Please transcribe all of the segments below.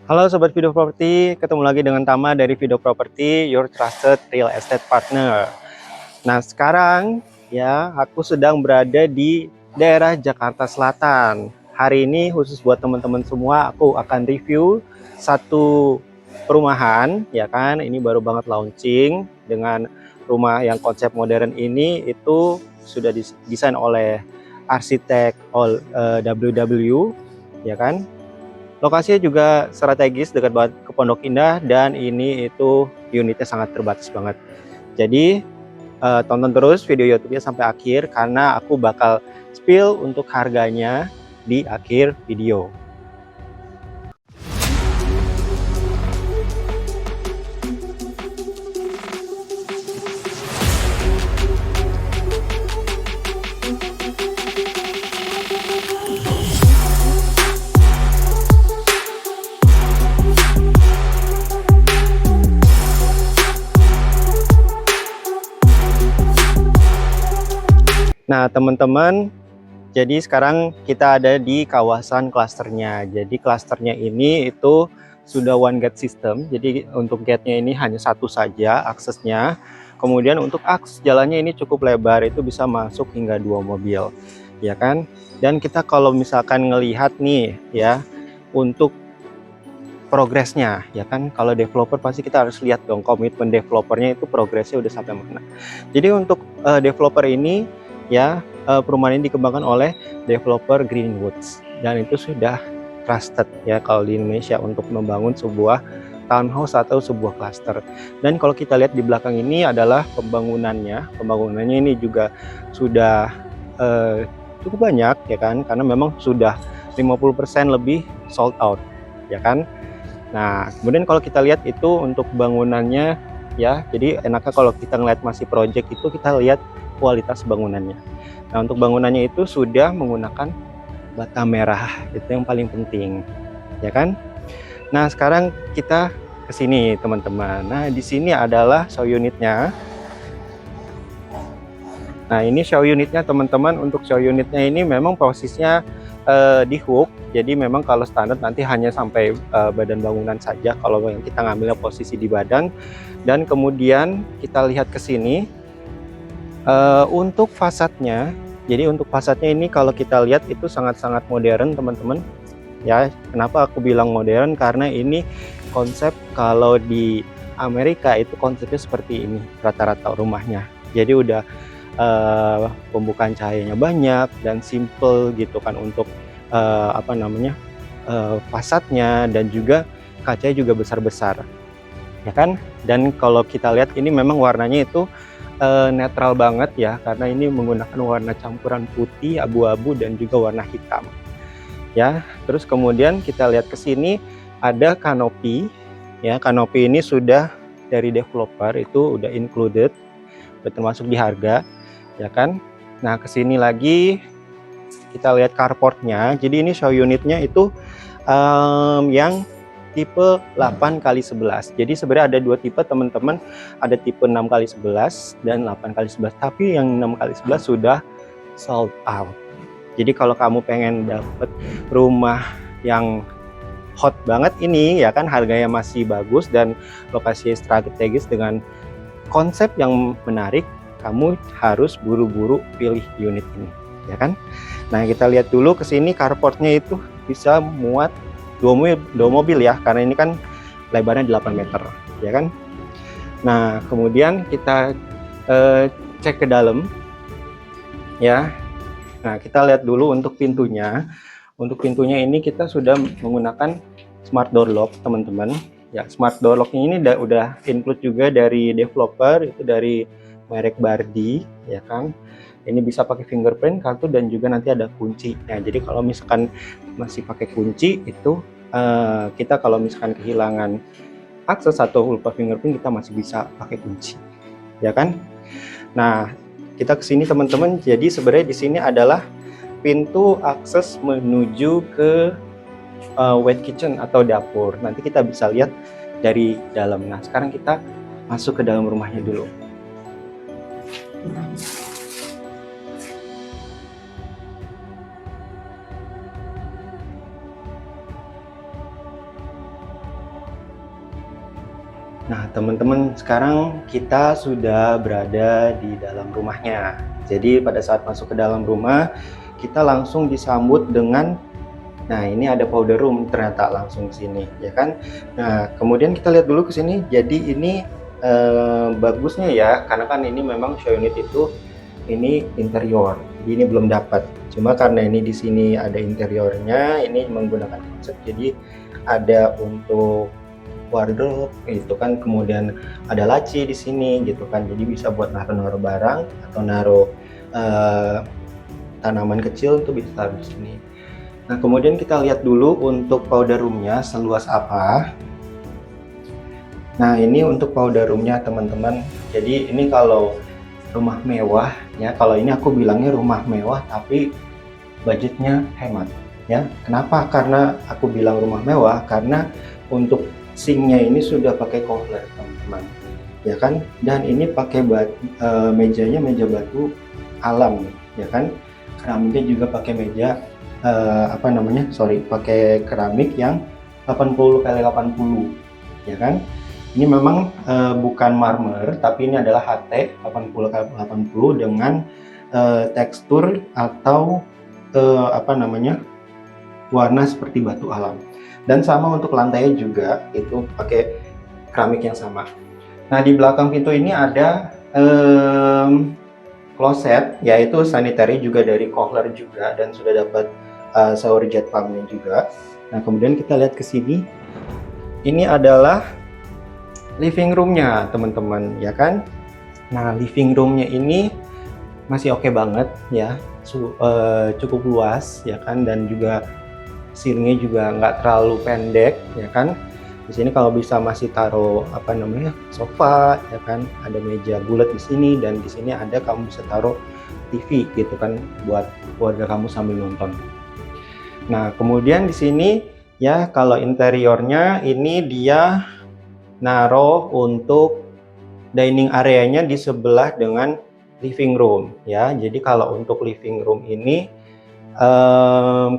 Halo Sobat Video Property, ketemu lagi dengan Tama dari Video Property, your trusted real estate partner. Nah sekarang ya aku sedang berada di daerah Jakarta Selatan. Hari ini khusus buat teman-teman semua, aku akan review satu perumahan, ya kan? Ini baru banget launching dengan rumah yang konsep modern ini itu sudah didesain oleh arsitek WW, ya kan? Lokasinya juga strategis dekat banget ke Pondok Indah dan ini itu unitnya sangat terbatas banget. Jadi tonton terus video YouTube-nya sampai akhir karena aku bakal spill untuk harganya di akhir video. Nah, teman-teman, jadi sekarang kita ada di kawasan klasternya. Jadi klasternya ini itu sudah one gate system. Jadi untuk gate-nya ini hanya satu saja aksesnya. Kemudian untuk akses jalannya ini cukup lebar, itu bisa masuk hingga 2 mobil, ya kan? Dan kita kalau misalkan ngelihat nih ya, untuk progresnya, ya kan, kalau developer pasti kita harus lihat dong komitmen developernya itu progresnya udah sampai mana. Jadi untuk developer ini ya, perumahan ini dikembangkan oleh developer Greenwoods dan itu sudah trusted ya kalau di Indonesia untuk membangun sebuah townhouse atau sebuah cluster. Dan kalau kita lihat di belakang ini adalah pembangunannya ini juga sudah cukup banyak ya kan, karena memang sudah 50% lebih sold out ya kan. Nah, kemudian kalau kita lihat itu untuk bangunannya ya, jadi enaknya kalau kita ngeliat masih project itu kita lihat kualitas bangunannya. Nah, untuk bangunannya itu sudah menggunakan bata merah, itu yang paling penting, ya kan? Nah, sekarang kita ke sini teman-teman. Nah, di sini adalah show unitnya. Nah, ini show unitnya teman-teman. Untuk show unitnya ini memang posisinya di hook. Jadi memang kalau standar nanti hanya sampai badan bangunan saja kalau yang kita ngambilnya posisi di badan. Dan kemudian kita lihat ke sini untuk fasadnya. Jadi untuk fasadnya ini kalau kita lihat itu sangat-sangat modern teman-teman. Ya, kenapa aku bilang modern? Karena ini konsep kalau di Amerika itu konsepnya seperti ini rata-rata rumahnya. Jadi udah pembukaan cahayanya banyak dan simple gitu kan untuk fasadnya, dan juga kacanya juga besar-besar ya kan. Dan kalau kita lihat ini memang warnanya itu netral banget ya, karena ini menggunakan warna campuran putih, abu-abu dan juga warna hitam ya. Terus kemudian kita lihat ke sini ada kanopi ya. Kanopi ini sudah dari developer, itu udah included, udah termasuk di harga ya kan. Nah, kesini lagi kita lihat carportnya. Jadi ini show unitnya itu yang tipe 8x11. Jadi sebenarnya ada dua tipe teman-teman, ada tipe 6x11 dan 8x11, tapi yang 6x11 sudah sold out. Jadi kalau kamu pengen dapet rumah yang hot banget ini ya kan, harganya masih bagus dan lokasi strategis dengan konsep yang menarik, kamu harus buru-buru pilih unit ini ya kan. Nah, kita lihat dulu ke sini, carportnya itu bisa muat dua mobil ya, karena ini kan lebarnya 8 meter ya kan. Nah, kemudian kita cek ke dalam ya. Nah, kita lihat dulu untuk pintunya. Untuk pintunya ini kita sudah menggunakan smart door lock teman-teman ya. Smart door lock ini udah include juga dari developer, itu dari merek Bardi ya kan. Ini bisa pakai fingerprint, kartu, dan juga nanti ada kunci. Nah, jadi kalau misalkan masih pakai kunci itu kita kalau misalkan kehilangan akses atau lupa fingerprint, kita masih bisa pakai kunci ya kan. Nah, kita kesini teman-teman. Jadi sebenarnya di sini adalah pintu akses menuju ke wet kitchen atau dapur. Nanti kita bisa lihat dari dalam. Nah, sekarang kita masuk ke dalam rumahnya dulu. Nah, teman-teman, sekarang kita sudah berada di dalam rumahnya. Jadi pada saat masuk ke dalam rumah, kita langsung disambut dengan, nah ini ada powder room ternyata langsung ke sini, ya kan? Nah, kemudian kita lihat dulu ke sini. Jadi ini bagusnya ya, karena kan ini memang show unit itu ini interior. Jadi ini belum dapat. Cuma karena ini di sini ada interiornya, ini menggunakan konsep jadi ada untuk wardrobe gitu kan, kemudian ada laci di sini gitu kan, jadi bisa buat naruh-naruh barang atau naruh tanaman kecil itu bisa taruh di sini. Nah, kemudian kita lihat dulu untuk powder roomnya seluas apa. Nah, ini untuk powder roomnya teman-teman. Jadi ini kalau rumah mewah ya, kalau ini aku bilangnya rumah mewah tapi budgetnya hemat ya. Kenapa? Karena aku bilang rumah mewah karena untuk sinknya ini sudah pakai kohler teman-teman, ya kan? Dan ini pakai mejanya meja batu alam, ya kan? Keramiknya juga pakai meja pakai keramik yang 80 kali 80, ya kan? Ini memang bukan marmer, tapi ini adalah HT 80 kali 80 dengan tekstur atau warna seperti batu alam. Dan sama untuk lantainya juga itu pakai keramik yang sama. Nah, di belakang pintu ini ada kloset, yaitu sanitary juga dari Kohler juga, dan sudah dapat shower jet pumpnya juga. Nah, kemudian kita lihat ke sini, ini adalah living roomnya teman-teman, ya kan? Nah, living roomnya ini masih oke banget ya, cukup luas ya kan, dan juga ceilingnya juga nggak terlalu pendek ya kan. Di sini kalau bisa masih taruh sofa ya kan, ada meja bulat di sini, dan di sini ada kamu bisa taruh TV gitu kan buat keluarga kamu sambil nonton. Nah, kemudian di sini ya, kalau interiornya ini dia naruh untuk dining areanya di sebelah dengan living room ya. Jadi kalau untuk living room ini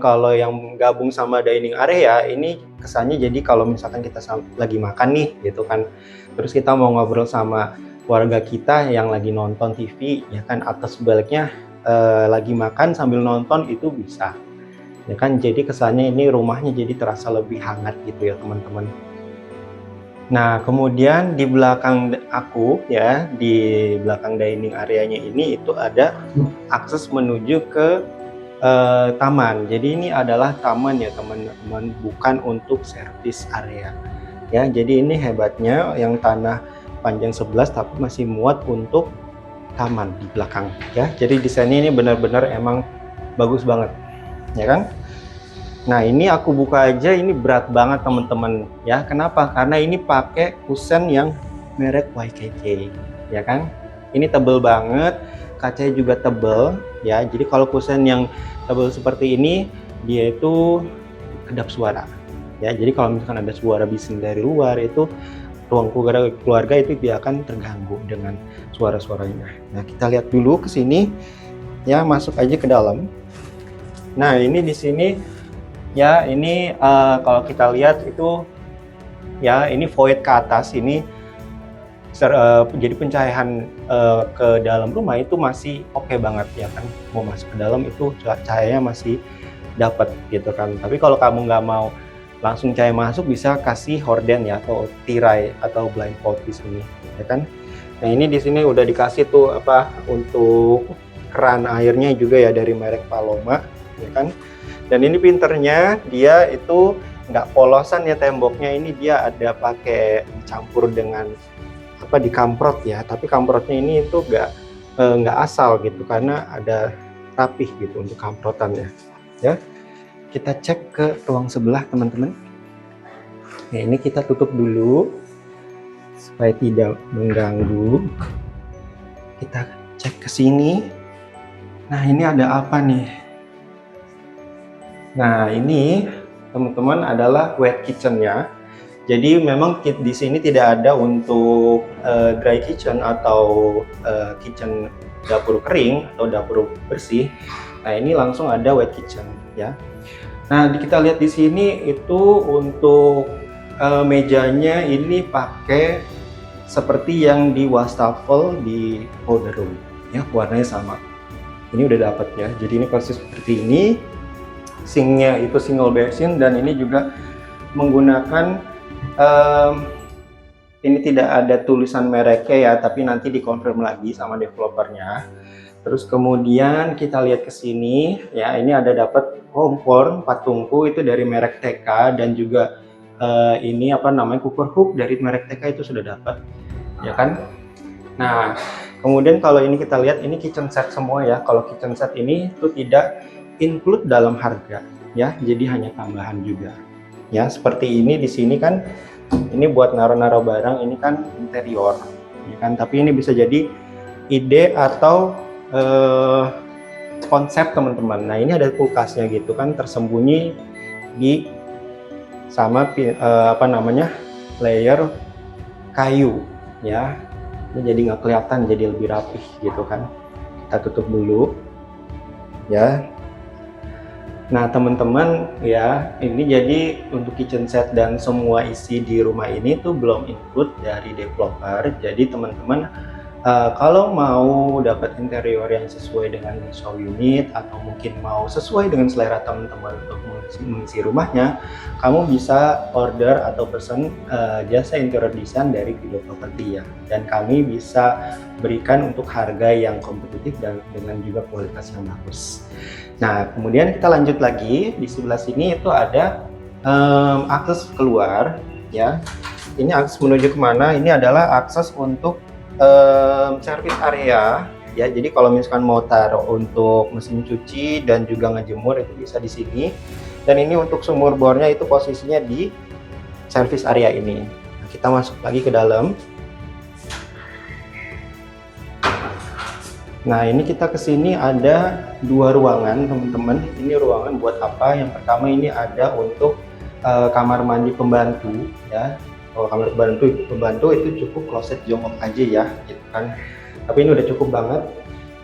kalau yang gabung sama dining area ini kesannya jadi kalau misalkan kita lagi makan nih gitu kan, terus kita mau ngobrol sama keluarga kita yang lagi nonton TV ya kan, atau sebaliknya lagi makan sambil nonton itu bisa ya kan. Jadi kesannya ini rumahnya jadi terasa lebih hangat gitu ya teman-teman. Nah, kemudian di belakang aku ya, di belakang dining areanya ini itu ada akses menuju ke taman. Jadi ini adalah taman ya teman-teman, bukan untuk service area ya. Jadi ini hebatnya yang tanah panjang 11 tapi masih muat untuk taman di belakang ya. Jadi desainnya ini benar-benar emang bagus banget ya kan. Nah, ini aku buka aja, ini berat banget teman-teman ya. Kenapa? Karena ini pakai kusen yang merek YKK ya kan. Ini tebel banget, kacanya juga tebel ya. Jadi kalau kusen yang tebel seperti ini dia itu kedap suara ya. Jadi kalau misalkan ada suara bising dari luar, itu ruang keluarga itu dia akan terganggu dengan suara-suaranya. Nah, kita lihat dulu ke sini ya, masuk aja ke dalam. Nah, ini di sini ya, ini kalau kita lihat itu ya, ini void ke atas ini jadi pencahayaan ke dalam rumah itu masih oke banget ya kan. Mau masuk ke dalam itu cahayanya masih dapat gitu kan. Tapi kalau kamu nggak mau langsung cahaya masuk, bisa kasih horden ya, atau tirai atau blindfold di sini ya kan. Nah, ini di sini udah dikasih tuh untuk keran airnya juga ya, dari merek Paloma ya kan. Dan ini pinternya dia itu nggak polosan ya temboknya, ini dia ada pakai campur dengan dikamprot ya, tapi kamprotnya ini itu nggak asal gitu, karena ada rapih gitu untuk kamprotannya ya. Kita cek ke ruang sebelah teman-teman. Nah, ini kita tutup dulu supaya tidak mengganggu. Kita cek ke sini. Nah, ini ada apa nih? Nah, ini teman-teman adalah wet kitchen-nya. Jadi memang di sini tidak ada untuk dry kitchen atau kitchen dapur kering atau dapur bersih. Nah, ini langsung ada wet kitchen ya. Nah, kita lihat di sini itu untuk mejanya ini pakai seperti yang di wastafel di powder room ya, warnanya sama. Ini udah dapat ya, jadi ini persis seperti ini. Sinknya itu single basin, dan ini juga menggunakan ini tidak ada tulisan mereknya ya, tapi nanti dikonfirm lagi sama developernya. Terus kemudian kita lihat ke sini ya, ini ada dapat kompor 4 tungku itu dari merek TK, dan juga ini apa namanya, cooker hook dari merek TK itu sudah dapat ya kan. Nah kemudian kalau ini kita lihat, ini kitchen set semua ya. Kalau kitchen set ini itu tidak include dalam harga ya, jadi hanya tambahan juga ya. Seperti ini di sini kan, ini buat naruh-naruh barang, ini kan interior ya kan, tapi ini bisa jadi ide atau konsep teman-teman. Nah ini ada kulkasnya gitu kan, tersembunyi di sama apa namanya, layer kayu ya. Ini jadi nggak kelihatan, jadi lebih rapih gitu kan. Kita tutup dulu ya. Nah teman-teman ya, ini jadi untuk kitchen set dan semua isi di rumah ini tuh belum include dari developer. Jadi teman-teman kalau mau dapat interior yang sesuai dengan show unit, atau mungkin mau sesuai dengan selera teman-teman untuk mengisi rumahnya, kamu bisa order atau pesan jasa interior design dari Video Property ya. Dan kami bisa berikan untuk harga yang kompetitif dan dengan juga kualitas yang bagus. Nah kemudian kita lanjut lagi, di sebelah sini itu ada akses keluar ya. Ini akses menuju kemana? Ini adalah akses untuk service area ya. Jadi kalau misalkan mau taruh untuk mesin cuci dan juga ngejemur, itu bisa di sini. Dan ini untuk sumur bornya itu posisinya di service area ini. Nah, kita masuk lagi ke dalam. Nah ini kita ke sini ada 2 ruangan teman-teman. Ini ruangan buat apa? Yang pertama ini ada untuk kamar mandi pembantu ya. Kalau kamar pembantu itu cukup kloset jongkok aja ya gitu kan. Tapi ini udah cukup banget.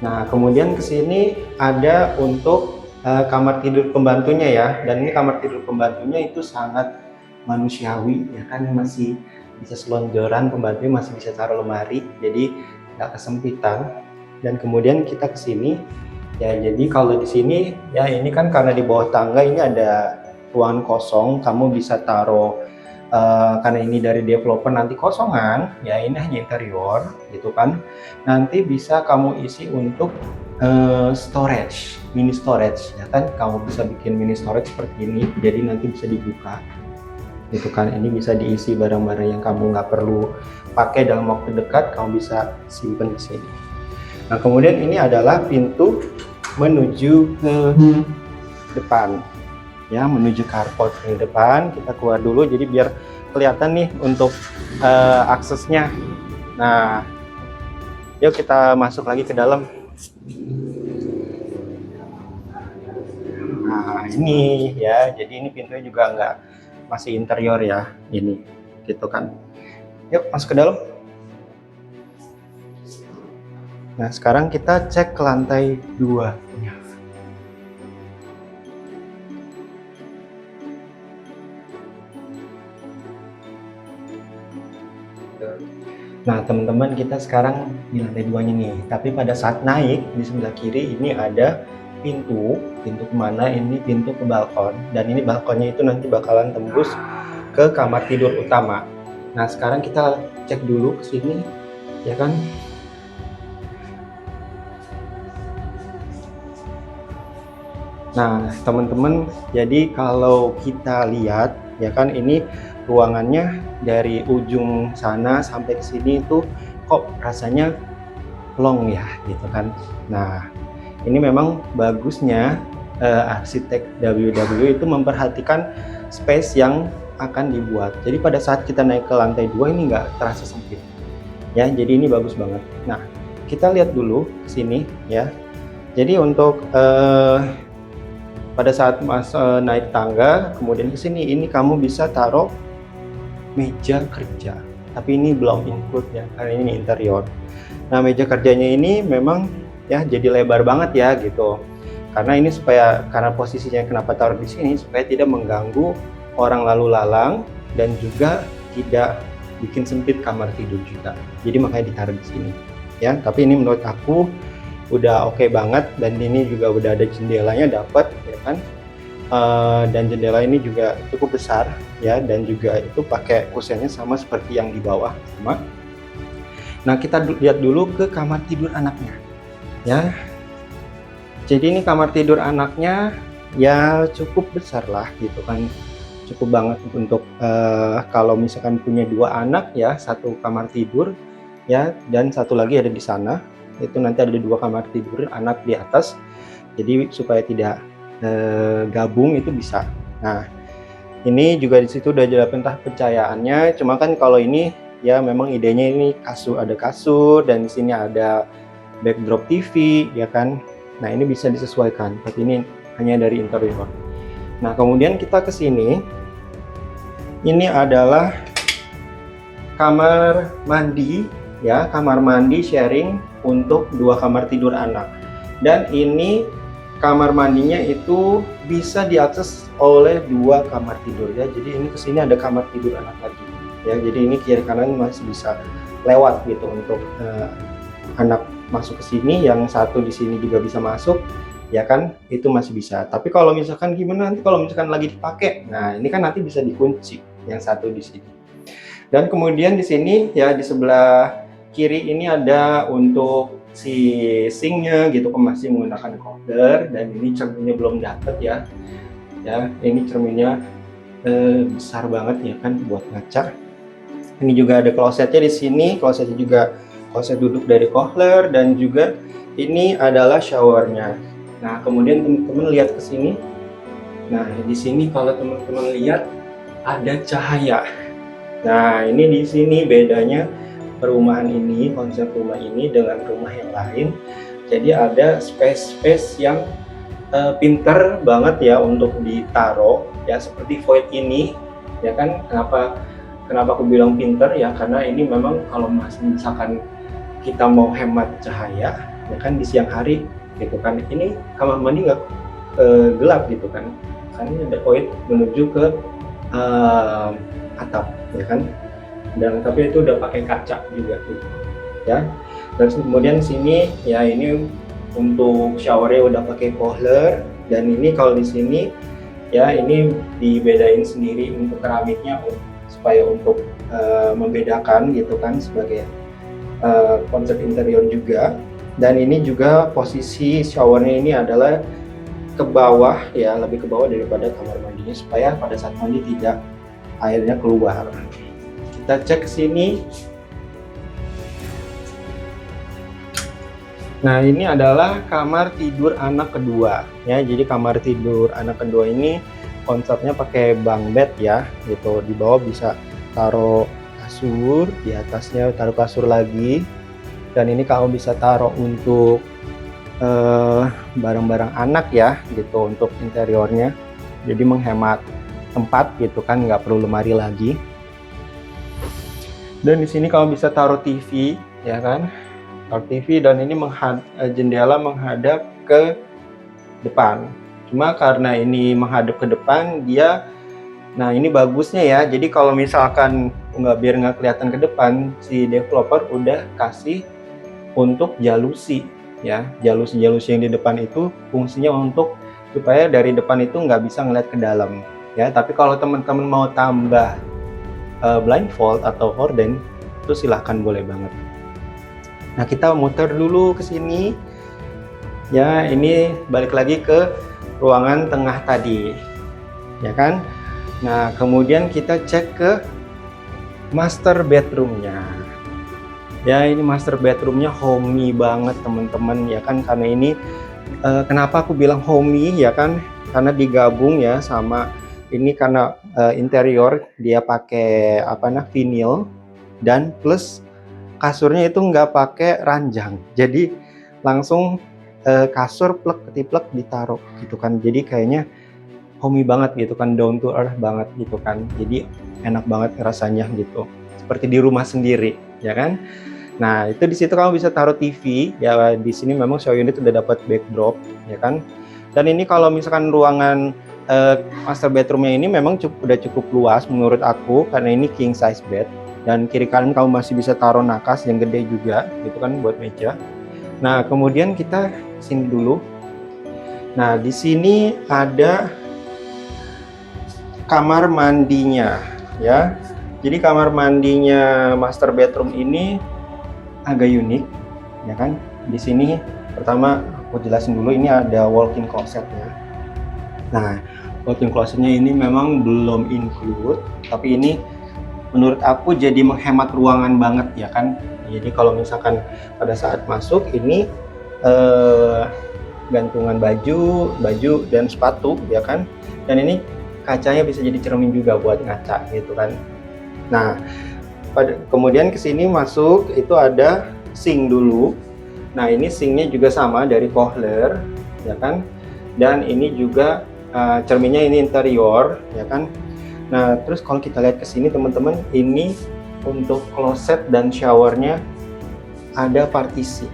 Nah kemudian ke sini ada untuk kamar tidur pembantunya ya. Dan ini kamar tidur pembantunya itu sangat manusiawi ya kan, masih bisa selonjoran, pembantunya masih bisa taruh lemari, jadi nggak kesempitan. Dan kemudian kita ke sini ya, jadi kalau di sini ya, ini kan karena di bawah tangga ini ada ruangan kosong, kamu bisa taruh karena ini dari developer nanti kosongan ya, ini hanya interior gitu kan. Nanti bisa kamu isi untuk storage, mini storage ya kan. Kamu bisa bikin mini storage seperti ini, jadi nanti bisa dibuka gitu kan. Ini bisa diisi barang-barang yang kamu nggak perlu pakai dalam waktu dekat, kamu bisa simpan di sini. Nah kemudian ini adalah pintu menuju ke depan ya, menuju carport di depan. Kita keluar dulu jadi biar kelihatan nih untuk aksesnya. Nah yuk kita masuk lagi ke dalam. Nah ini ya, jadi ini pintunya juga nggak, masih interior ya ini gitu kan. Yuk masuk ke dalam. Nah sekarang kita cek ke lantai 2. Nah teman-teman, kita sekarang di lantai 2-nya nih. Tapi pada saat naik di sebelah kiri ini ada pintu kemana? Ini pintu ke balkon. Dan ini balkonnya itu nanti bakalan tembus ke kamar tidur utama. Nah sekarang kita cek dulu ke sini ya kan. Nah teman-teman, jadi kalau kita lihat ya kan, ini ruangannya dari ujung sana sampai ke sini itu kok rasanya long ya gitu kan. Nah ini memang bagusnya arsitek WW itu memperhatikan space yang akan dibuat. Jadi pada saat kita naik ke lantai 2 ini nggak terasa sempit ya, jadi ini bagus banget. Nah kita lihat dulu ke sini ya. Jadi untuk pada saat naik tangga kemudian ke sini, ini kamu bisa taruh meja kerja, tapi ini belum include ya karena ini interior. Nah meja kerjanya ini memang ya jadi lebar banget ya gitu, karena ini supaya, karena posisinya kenapa taruh di sini, supaya tidak mengganggu orang lalu lalang dan juga tidak bikin sempit kamar tidur juga. Jadi makanya ditaruh di sini. Ya, tapi ini menurut aku udah oke banget, dan ini juga udah ada jendelanya dapat, ya kan. Dan jendela ini juga cukup besar ya, dan juga itu pakai kusennya sama seperti yang di bawah sama. Nah, kita lihat dulu ke kamar tidur anaknya ya. Jadi ini kamar tidur anaknya ya cukup besar lah gitu kan, cukup banget untuk kalau misalkan punya 2 anak ya, 1 kamar tidur ya, dan 1 lagi ada di sana. Itu nanti ada 2 kamar tidur anak di atas, jadi supaya tidak gabung itu bisa. Nah, ini juga di situ udah ada pencahayaannya. Cuma kan kalau ini ya memang idenya ini ada kasur, dan di sini ada backdrop TV ya kan. Nah, ini bisa disesuaikan, tapi ini hanya dari interior. Nah, kemudian kita ke sini. Ini adalah kamar mandi ya, kamar mandi sharing untuk 2 kamar tidur anak. Dan ini kamar mandinya itu bisa diakses oleh 2 kamar tidur ya. Jadi ini kesini ada kamar tidur anak lagi ya. Jadi ini kiri kanan masih bisa lewat gitu untuk anak masuk ke sini. Yang satu di sini juga bisa masuk ya kan, itu masih bisa. Tapi kalau misalkan gimana nanti kalau misalkan lagi dipakai, nah ini kan nanti bisa dikunci yang satu di sini. Dan kemudian di sini ya, di sebelah kiri ini ada untuk si sinknya gitu, masih menggunakan cover, dan ini cerminnya belum dapat ya. Ya, ini cerminnya besar banget ya kan buat ngaca. Ini juga ada klosetnya di sini, klosetnya juga kloset duduk dari Kohler, dan juga ini adalah showernya. Nah, kemudian teman-teman lihat ke sini. Nah, di sini kalau teman-teman lihat ada cahaya. Nah, ini di sini bedanya perumahan ini, konsep rumah ini dengan rumah yang lain. Jadi ada space yang pinter banget ya untuk ditaruh ya, seperti void ini ya kan. Kenapa aku bilang pinter ya, karena ini memang kalau misalkan kita mau hemat cahaya ya kan di siang hari gitu kan, ini kamar mandi nggak gelap gitu kan, karena ada void menuju ke atap ya kan. Dan tapi itu udah pakai kaca juga gitu ya. Dan kemudian sini ya, ini untuk showernya udah pakai Kohler, dan ini kalau di sini ya ini dibedain sendiri untuk keramiknya supaya untuk membedakan gitu kan, sebagai konsep interior juga. Dan ini juga posisi showernya ini adalah ke bawah ya, lebih ke bawah daripada kamar mandinya, supaya pada saat mandi tidak airnya keluar. Kita cek sini. Nah, ini adalah kamar tidur anak kedua ya. Jadi kamar tidur anak kedua ini konsepnya pakai bunk bed ya gitu. Di bawah bisa taruh kasur, di atasnya taruh kasur lagi. Dan ini kamu bisa taruh untuk barang-barang anak ya gitu, untuk interiornya. Jadi menghemat tempat gitu kan, nggak perlu lemari lagi. Dan di sini kamu bisa taruh TV ya kan, taruh TV, dan ini jendela menghadap ke depan. Cuma karena ini menghadap ke depan dia, nah ini bagusnya ya. Jadi kalau misalkan biar nggak kelihatan ke depan, si developer udah kasih untuk jalusi ya. Jalusi yang di depan itu fungsinya untuk supaya dari depan itu nggak bisa ngeliat ke dalam ya. Tapi kalau teman-teman mau tambah blindfold atau horden, itu silahkan, boleh banget. Nah, kita muter dulu ke sini ya. Ini balik lagi ke ruangan tengah tadi ya kan. Nah, kemudian kita cek ke master bedroomnya ya. Ini master bedroomnya homey banget teman-teman ya kan, karena ini kenapa aku bilang homey ya kan, karena digabung ya sama ini, karena interior dia pakai vinil, dan plus kasurnya itu nggak pakai ranjang, jadi langsung kasur plek-ketiplek ditaruh gitu kan. Jadi kayaknya homey banget gitu kan, down to earth banget gitu kan. Jadi enak banget rasanya gitu, seperti di rumah sendiri ya kan. Nah, itu di situ kamu bisa taruh TV ya. Di sini memang show unit udah dapat backdrop ya kan. Dan ini kalau misalkan ruangan master bedroomnya ini memang udah cukup luas menurut aku, karena ini king size bed dan kiri kanan kamu masih bisa taruh nakas yang gede juga gitu kan buat meja. Nah, kemudian kita sini dulu. Nah, di sini ada kamar mandinya ya. Jadi kamar mandinya master bedroom ini agak unik ya kan. Di sini pertama aku jelasin dulu, ini ada walk-in closet ya. Nah, walk-in closetnya ini memang belum include, tapi ini menurut aku jadi menghemat ruangan banget ya kan. Jadi kalau misalkan pada saat masuk ini gantungan baju dan sepatu ya kan, dan ini kacanya bisa jadi cermin juga buat ngaca gitu kan. Nah, kemudian ke sini masuk itu ada sink dulu. Nah, ini sinknya juga sama dari Kohler ya kan, dan ini juga cerminnya ini interior ya kan. Nah, terus kalau kita lihat ke sini teman-teman, ini untuk kloset dan showernya ada partisi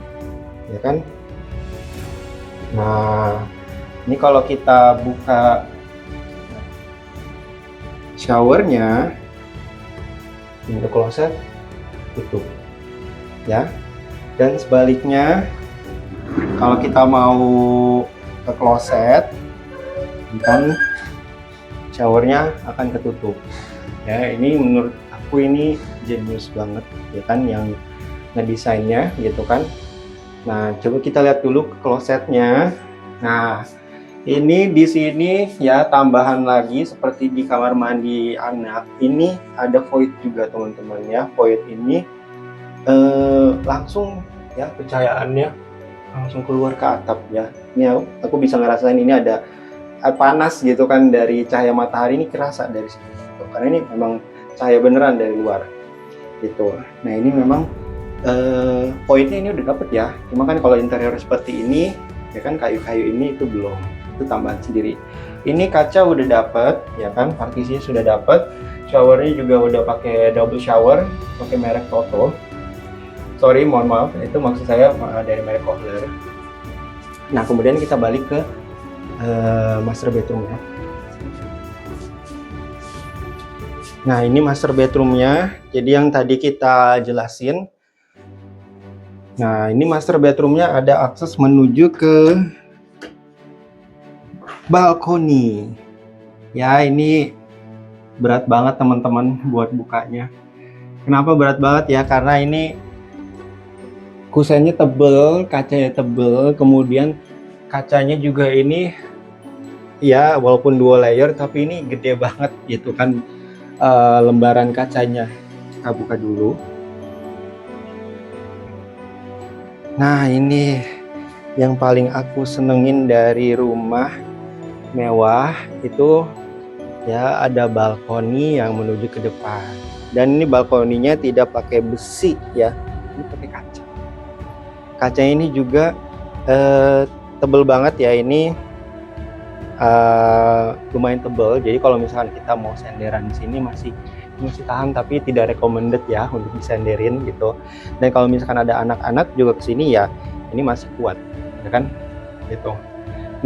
ya kan. Nah, ini kalau kita buka showernya, untuk kloset tutup ya. Dan sebaliknya kalau kita mau ke kloset kan showernya akan ketutup ya. Ini menurut aku ini jenius banget ya kan yang ngedesainnya gitu kan. Nah, coba kita lihat dulu ke klosetnya. Nah, ini di sini ya tambahan lagi seperti di kamar mandi anak, ini ada void juga teman-teman ya. Void ini langsung ya pencahayaannya langsung keluar ke atap ya. Ini aku bisa ngerasain ini ada panas gitu kan dari cahaya matahari, ini kerasa dari sini gitu. Karena ini memang cahaya beneran dari luar gitu. Nah, ini memang poinnya ini udah dapet ya. Cuma kan kalau interior seperti ini ya kan, kayu-kayu ini itu belum, itu tambahan sendiri. Ini kaca udah dapet ya kan, partisinya sudah dapet, showernya juga udah pakai double shower, pakai merek Toto. Sorry, mohon maaf, itu maksud saya dari merek Kohler. Nah, kemudian kita balik ke master bedroom ya. Nah, ini master bedroomnya. Jadi yang tadi kita jelasin. Nah, ini master bedroomnya ada akses menuju ke balkoni. Ya, ini berat banget teman-teman buat bukanya. Kenapa berat banget ya? Karena ini kusennya tebel, kacanya tebel, kemudian kacanya juga ini ya walaupun 2 layer tapi ini gede banget gitu kan lembaran kacanya. Kita buka dulu. Nah, ini yang paling aku senengin dari rumah mewah itu ya, ada balkoni yang menuju ke depan. Dan ini balkoninya tidak pakai besi ya, ini pakai kaca. Kacanya ini juga tebel banget ya, ini lumayan tebel. Jadi kalau misalkan kita mau senderan di sini masih tahan, tapi tidak recommended ya untuk disenderin gitu. Dan kalau misalkan ada anak-anak juga kesini ya, ini masih kuat ya kan gitu.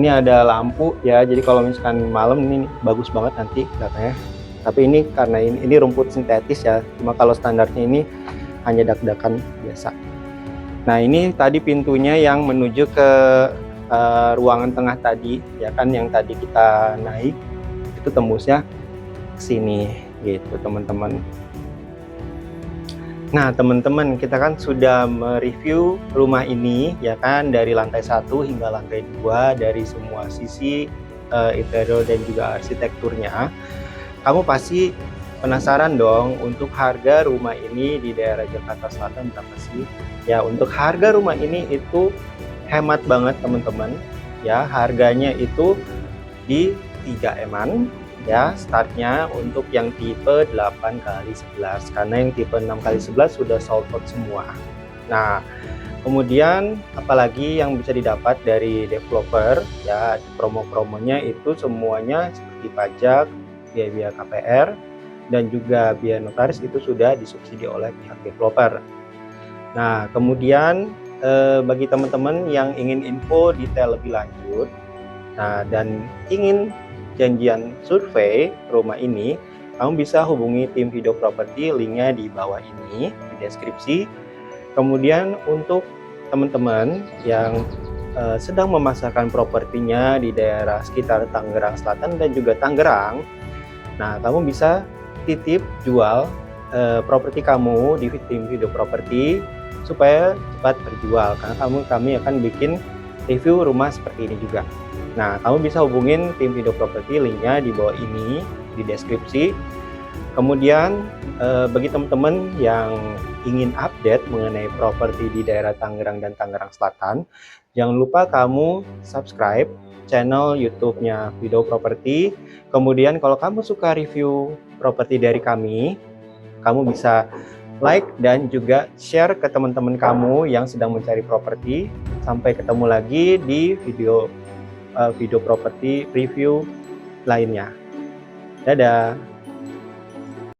Ini ada lampu ya, jadi kalau misalkan malam ini bagus banget nanti katanya. Tapi ini karena ini rumput sintetis ya, cuma kalau standarnya ini hanya dak-dakan biasa. Nah, ini tadi pintunya yang menuju ke ruangan tengah tadi ya kan, yang tadi kita naik itu tembusnya ke sini gitu teman-teman. Nah, teman-teman, kita kan sudah mereview rumah ini ya kan, dari lantai 1 hingga lantai 2, dari semua sisi interior dan juga arsitekturnya. Kamu pasti penasaran dong untuk harga rumah ini di daerah Jakarta Selatan berapa sih? Ya, untuk harga rumah ini itu hemat banget teman-teman ya. Harganya itu di 3M-an ya startnya untuk yang tipe 8x11, karena yang tipe 6x11 sudah sold out semua. Nah, kemudian apalagi yang bisa didapat dari developer ya, promo-promonya itu semuanya seperti pajak, biaya KPR, dan juga biaya notaris itu sudah disubsidi oleh pihak developer. Nah, kemudian bagi teman-teman yang ingin info detail lebih lanjut, nah dan ingin janjian survei rumah ini, kamu bisa hubungi tim Video Property, linknya di bawah ini, di deskripsi. Kemudian untuk teman-teman yang sedang memasarkan propertinya di daerah sekitar Tangerang Selatan dan juga Tangerang, nah kamu bisa titip jual properti kamu di tim Video Property supaya cepat terjual, karena kami akan bikin review rumah seperti ini juga. Nah, kamu bisa hubungin tim Video Property, linknya di bawah ini di deskripsi. Kemudian bagi teman-teman yang ingin update mengenai properti di daerah Tangerang dan Tangerang Selatan, jangan lupa kamu subscribe channel YouTube-nya Video Property. Kemudian kalau kamu suka review properti dari kami, kamu bisa like dan juga share ke teman-teman kamu yang sedang mencari properti. Sampai ketemu lagi di video properti review lainnya. Dadah.